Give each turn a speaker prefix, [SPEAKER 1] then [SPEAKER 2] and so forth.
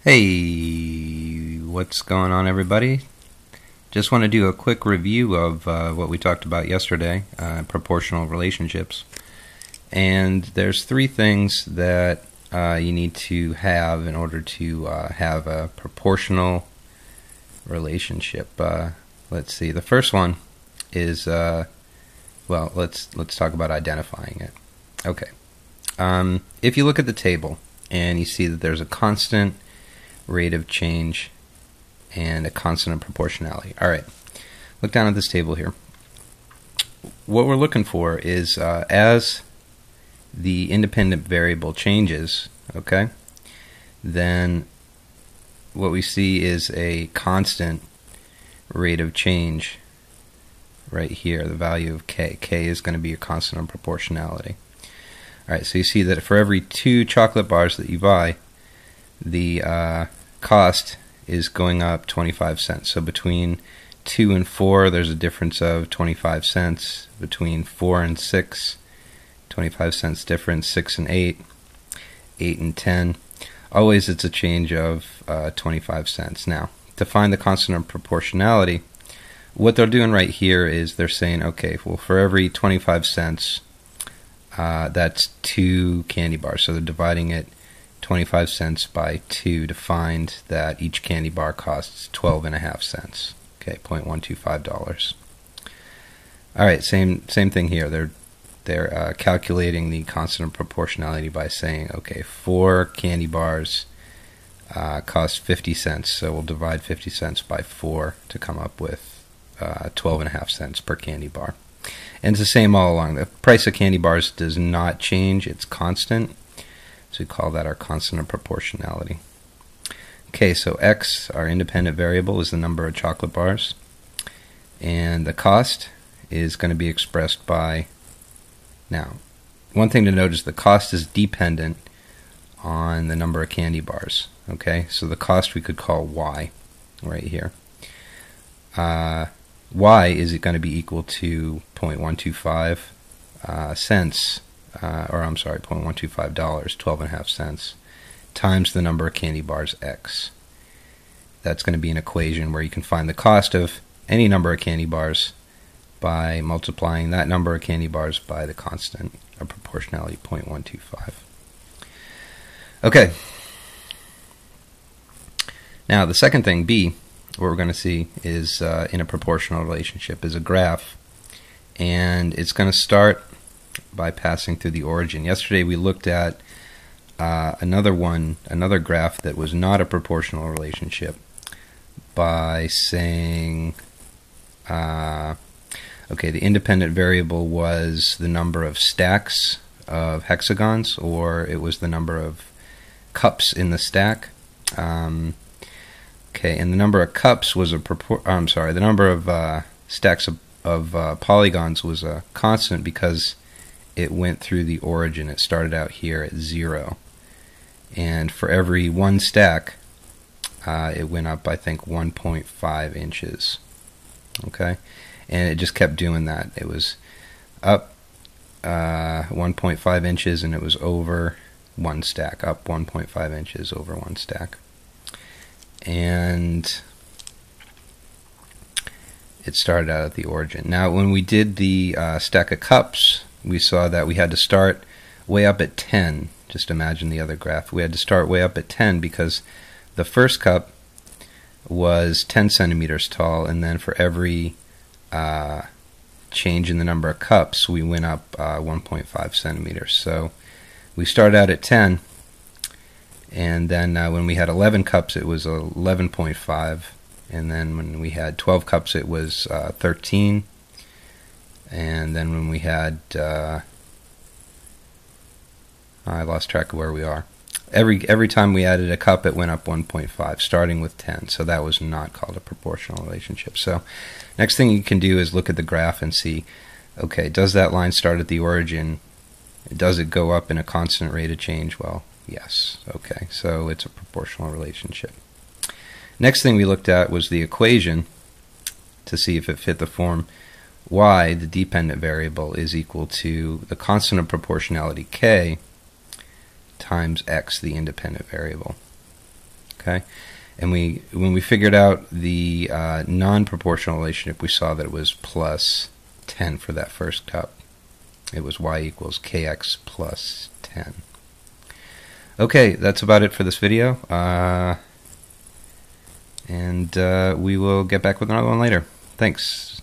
[SPEAKER 1] Hey, what's going on, everybody? Just want to do a quick review of what we talked about yesterday, proportional relationships. And there's three things that you need to have in order to have a proportional relationship. Let's see. The first one is let's talk about identifying it. Okay. If you look at the table and you see that there's a constant rate of change and a constant of proportionality. All right, look down at this table here. What we're looking for is as the independent variable changes, okay, then what we see is a constant rate of change right here, the value of k. K is going to be a constant of proportionality. All right, so you see that for every 2 chocolate bars that you buy, the cost is going up 25 cents. So between 2 and 4, there's a difference of 25 cents. Between 4 and 6, 25 cents difference. 6 and 8, 8 and 10. Always it's a change of 25 cents. Now, to find the constant of proportionality, what they're doing right here is they're saying, okay, well, for every 25 cents, that's 2 candy bars. So they're dividing it 25 cents by 2 to find that each candy bar costs 12.5 cents. Okay, $0.125. All right, same thing here. They're calculating the constant of proportionality by saying, okay, 4 candy bars cost 50 cents, so we'll divide 50 cents by 4 to come up with 12.5 cents per candy bar. And it's the same all along. The price of candy bars does not change; it's constant. So we call that our constant of proportionality. Okay, so x, our independent variable, is the number of chocolate bars. And the cost is going to be expressed by, now, one thing to note is the cost is dependent on the number of candy bars. Okay, so the cost we could call y right here. Y is going to be equal to 0.125 cents. $0.125, 12.5 cents, times the number of candy bars x. That's going to be an equation where you can find the cost of any number of candy bars by multiplying that number of candy bars by the constant of proportionality, 0.125. Okay. Now the second thing, B, what we're going to see is in a proportional relationship is a graph, and it's going to start by passing through the origin. Yesterday we looked at another graph that was not a proportional relationship by saying, okay, the independent variable was the number of stacks of hexagons, or it was the number of cups in the stack. Okay, and the number of cups was the number of stacks of polygons was a constant because it went through the origin. It started out here at 0. And for every 1 stack, it went up, I think, 1.5 inches. Okay? And it just kept doing that. It was up 1.5 inches, and it was over 1 stack. Up 1.5 inches over 1 stack. And it started out at the origin. Now, when we did the stack of cups, we saw that we had to start way up at 10. Just imagine the other graph. We had to start way up at 10 because the first cup was 10 centimeters tall, and then for every change in the number of cups, we went up 1.5 centimeters. So we started out at 10, and then when we had 11 cups, it was 11.5, and then when we had 12 cups, it was 13. And then when we had, I lost track of where we are. Every time we added a cup, it went up 1.5, starting with 10. So that was not called a proportional relationship. So next thing you can do is look at the graph and see, okay, does that line start at the origin? Does it go up in a constant rate of change? Well, yes. Okay, so it's a proportional relationship. Next thing we looked at was the equation to see if it fit the form. Y, the dependent variable, is equal to the constant of proportionality k times x, the independent variable. Okay, and when we figured out the non-proportional relationship, we saw that it was plus 10 for that first cup. It was y equals kx plus 10. Okay, that's about it for this video, and we will get back with another one later. Thanks.